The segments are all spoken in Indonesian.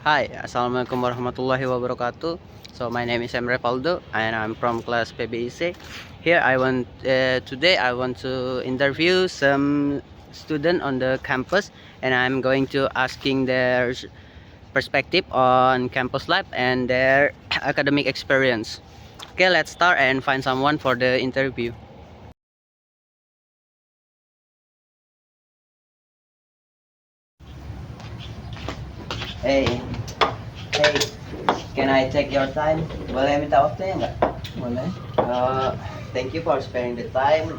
Hi, Assalamualaikum warahmatullahi wabarakatuh. So my name is Emre Paldo and I'm from class PBIC. Here today I want to interview some student on the campus and I'm going to asking their perspective on campus life and their academic experience. Okay, let's start and find someone for the interview. Hey, hey, can I take your time? Boleh minta waktunya nggak? Boleh. Thank you for sparing the time.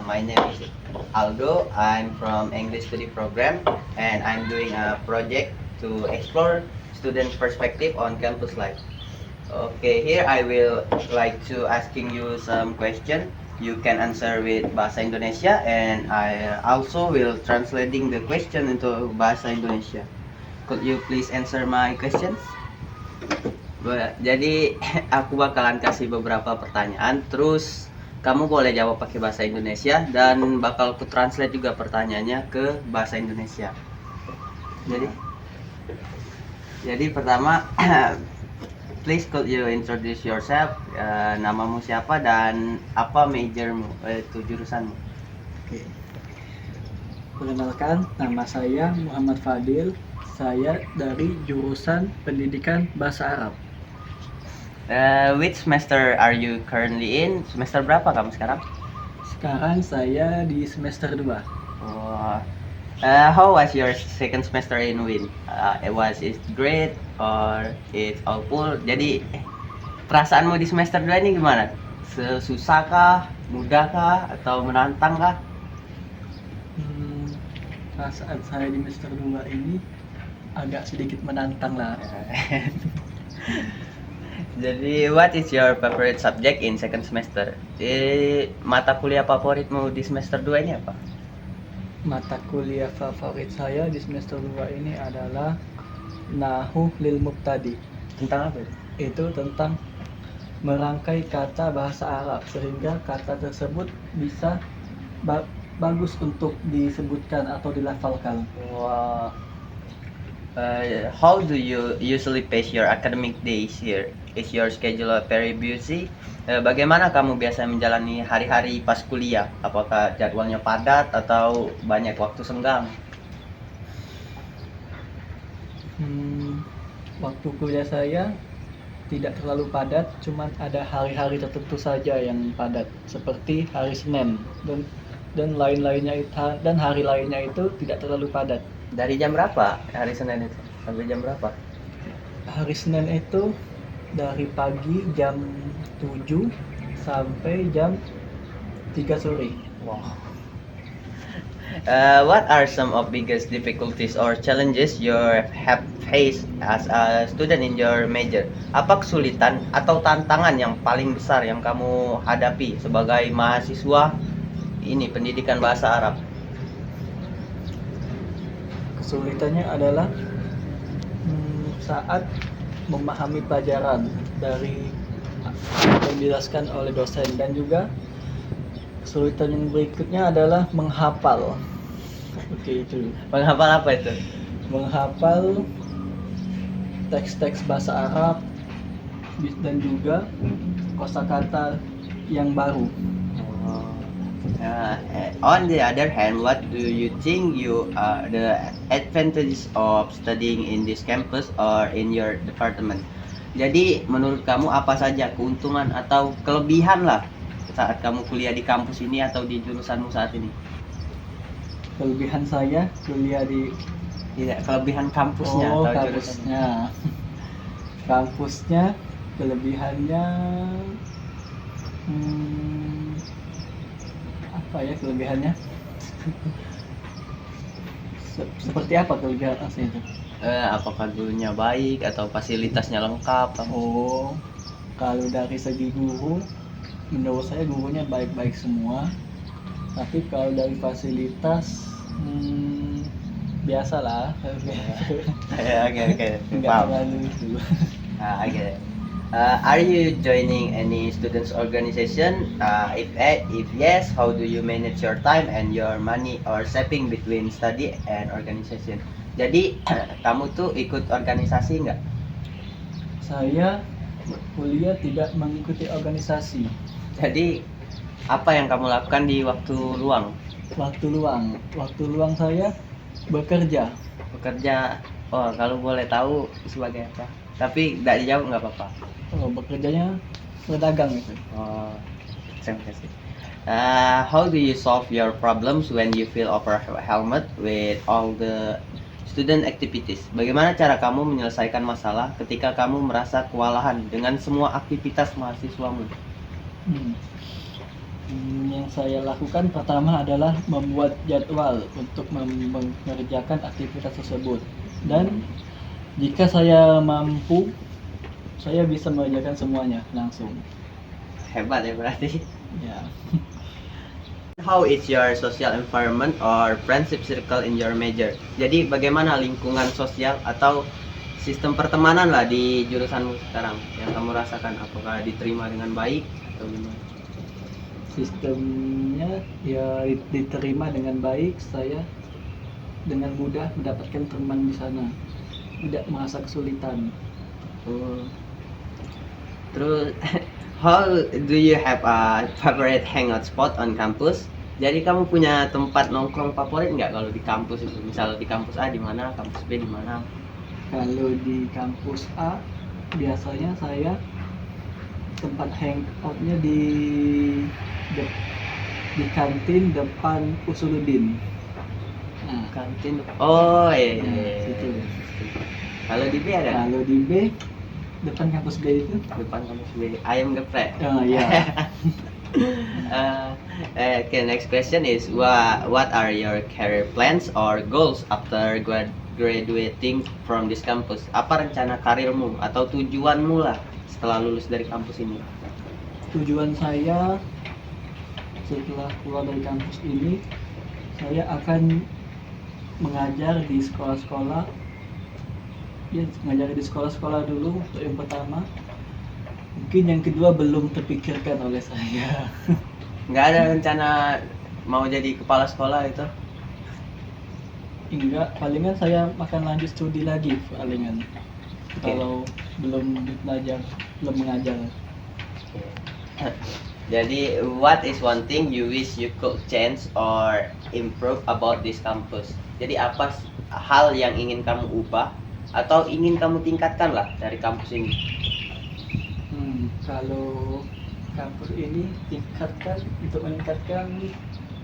My name is Aldo. I'm from English Study Program, and I'm doing a project to explore student perspective on campus life. Okay, here I will like to asking you some question. You can answer with bahasa Indonesia, and I also will translating the question into bahasa Indonesia. Could you please answer my questions? Jadi aku bakalan kasih beberapa pertanyaan, terus kamu boleh jawab pakai bahasa Indonesia dan bakal ku translate juga pertanyaannya ke bahasa Indonesia. Jadi, pertama, please could you introduce yourself? Namamu siapa dan apa majormu, itu jurusanmu? Oke. Perkenalkan, nama saya Muhammad Fadil. Saya dari jurusan Pendidikan Bahasa Arab. Which semester are you currently in? Semester berapa kamu sekarang? Sekarang saya di semester 2. Oh, how was your second semester in Win? It great or it's awful? Jadi perasaanmu di semester 2 ini gimana? Susah kah? Mudah kah? Atau menantang kah? Perasaan saya di semester 2 ini agak sedikit menantang lah. Jadi what is your favorite subject in second semester? Mata kuliah favoritmu di semester 2 ini apa? Mata kuliah favorit saya di semester 2 ini adalah Nahu lil Mubtadi. Tentang apa itu? Itu tentang merangkai kata bahasa Arab sehingga kata tersebut bisa bagus untuk disebutkan atau dilafalkan. Wow. How do you usually pace your academic days here? Is your schedule very busy? Bagaimana kamu biasa menjalani hari-hari pas kuliah? Apakah jadwalnya padat atau banyak waktu senggang? Waktu kuliah saya tidak terlalu padat, cuman ada hari-hari tertentu saja yang padat, seperti hari Senin dan lain-lainnya dan hari lainnya itu tidak terlalu padat. Dari jam berapa hari Senin itu? Sampai jam berapa? Hari Senin itu dari pagi jam 7 sampai jam 3 sore. Wow. What are some of biggest difficulties or challenges you have faced as a student in your major? Apa kesulitan atau tantangan yang paling besar yang kamu hadapi sebagai mahasiswa ini pendidikan bahasa Arab? Kesulitannya adalah saat memahami pelajaran dari yang dijelaskan oleh dosen, dan juga kesulitan yang berikutnya adalah menghafal. Oke, itu. Menghafal apa itu? Menghafal teks-teks bahasa Arab dan juga kosakata yang baru. On the other hand, what do you think the advantages of studying in this campus or in your department? Jadi menurut kamu apa saja keuntungan atau kelebihan lah saat kamu kuliah di kampus ini atau di jurusanmu saat ini? Kelebihan saya kuliah di kelebihan kampusnya atau kampusnya. Kampusnya kelebihannya apa ya kelebihannya? Seperti apa kelebihan asli itu? Apakah gurunya baik atau fasilitasnya lengkap? Kalau dari segi guru, menurut saya gurunya baik-baik semua. Tapi kalau dari fasilitas, biasalah. Okay. Nggak terlalu itu. I get it. Are you joining any students organization? If yes, how do you manage your time and your money or saving between study and organization? Jadi kamu tuh ikut organisasi nggak? Saya kuliah tidak mengikuti organisasi. Jadi apa yang kamu lakukan di waktu luang? Waktu luang saya bekerja. Bekerja. Oh, kalau boleh tahu sebagai apa? Tapi nggak dijawab nggak apa-apa. Oh, bekerjanya berdagang itu. Oh, terima kasih. How do you solve your problems when you feel overwhelmed with all the student activities? Bagaimana cara kamu menyelesaikan masalah ketika kamu merasa kewalahan dengan semua aktivitas mahasiswamu? Hmm. Yang saya lakukan pertama adalah membuat jadwal untuk mengerjakan aktivitas tersebut. Dan jika saya mampu, saya bisa mengerjakan semuanya langsung. Hebat ya berarti. Ya. How is your social environment or friendship circle in your major? Jadi bagaimana lingkungan sosial atau sistem pertemanan lah di jurusanmu sekarang yang kamu rasakan? Apakah diterima dengan baik atau gimana? Sistemnya ya diterima dengan baik. Saya dengan mudah mendapatkan teman di sana, tidak merasa kesulitan. Oh. Terus how do you have a favorite hangout spot on campus? Jadi kamu punya tempat nongkrong favorit nggak kalau di kampus itu? Misal di kampus A di mana, kampus B di mana? Kalau di kampus A biasanya saya tempat hangoutnya de- di kantin depan Usuluddin. Nah, Kantin. Oh iya. Nah, situ. Kalau di B ada? Kalau di B depan kampus B itu, Depan kampus B. Ayam geprek. oh ya. Okay, next question is what are your career plans or goals after graduating from this campus? Apa rencana karirmu atau tujuanmu lah setelah lulus dari kampus ini? Tujuan saya setelah keluar dari kampus ini, saya akan mengajar di sekolah-sekolah. Ya, mengajar di sekolah-sekolah dulu untuk yang pertama. Mungkin yang kedua belum terpikirkan oleh saya. Nggak ada rencana mau jadi kepala sekolah itu? Enggak, palingan saya akan lanjut studi lagi palingan. Kalau belum mengajar. Jadi, what is one thing you wish you could change or improve about this campus? Jadi apa hal yang ingin kamu ubah atau ingin kamu tingkatkan lah dari kampus ini? Kalau kampus ini untuk meningkatkan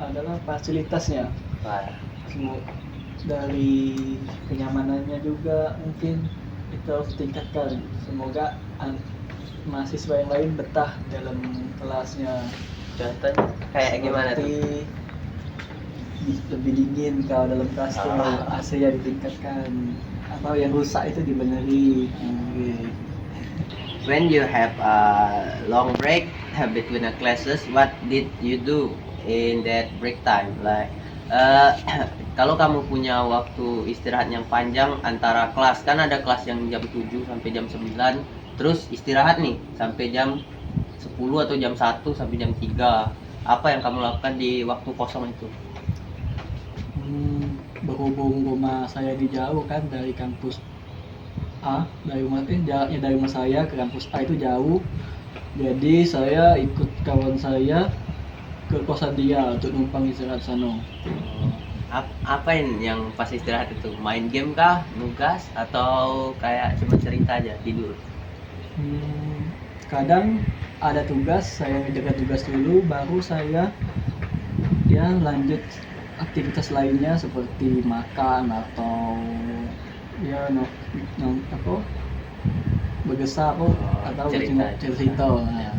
adalah fasilitasnya. Wah, Semua dari kenyamanannya juga mungkin itu harus ditingkatkan. Semoga mahasiswa yang lain betah dalam kelasnya. contohnya kayak gimana tuh? Seperti lebih dingin kalau dalam kelas tuh AC-nya ditingkatkan, atau yang rusak itu dibenerin. When you have a long break between the classes, what did you do in that break time? Like, kalau kamu punya waktu istirahat yang panjang antara kelas, kan ada kelas yang jam 7 sampai jam 9, terus istirahat nih sampai jam 10 atau jam 1 sampai jam 3. Apa yang kamu lakukan di waktu kosong itu? Berhubung rumah saya di jauh kan dari kampus A, jaraknya dari rumah saya ke kampus A itu jauh. Jadi saya ikut kawan saya ke kosan dia untuk numpang istirahat sana. Apa yang pas istirahat itu? Main game kah? Nugas? Atau kayak cuma cerita aja, tidur? Kadang ada tugas, saya ngerjakan tugas dulu, baru saya ya lanjut aktivitas lainnya seperti makan atau ya bergesah atau cerita. Nah.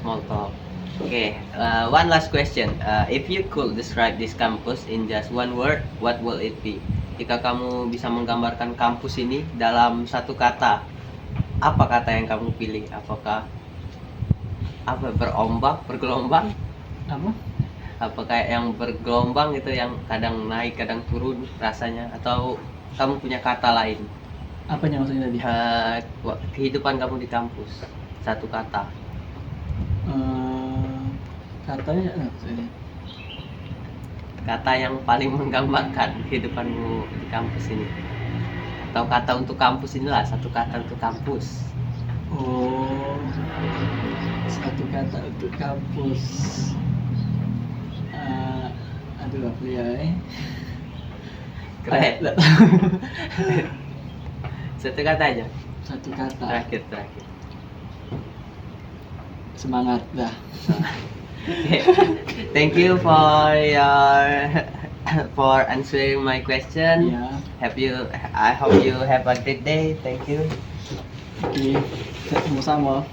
Small talk. Okay, one last question. If you could describe this campus in just one word, what will it be? Jika kamu bisa menggambarkan kampus ini dalam satu kata, apa kata yang kamu pilih? Apakah bergelombang? Apa kayak yang bergelombang gitu, yang kadang naik kadang turun rasanya, atau kamu punya kata lain? Apanya maksudnya tadi? Kehidupan kamu di kampus, satu kata. Katanya Kata yang paling menggambarkan kehidupanmu di kampus ini. Atau kata untuk kampus inilah, satu kata untuk kampus. Oh, satu kata untuk kampus. Aduh, apa ya? Keren. Nggak tahu. Satu kata aja. Satu kata. Terakhir. Semangat dah. Thank you for for answering my question. Ya, I hope you have a great day. Thank you. oke. Sama-sama.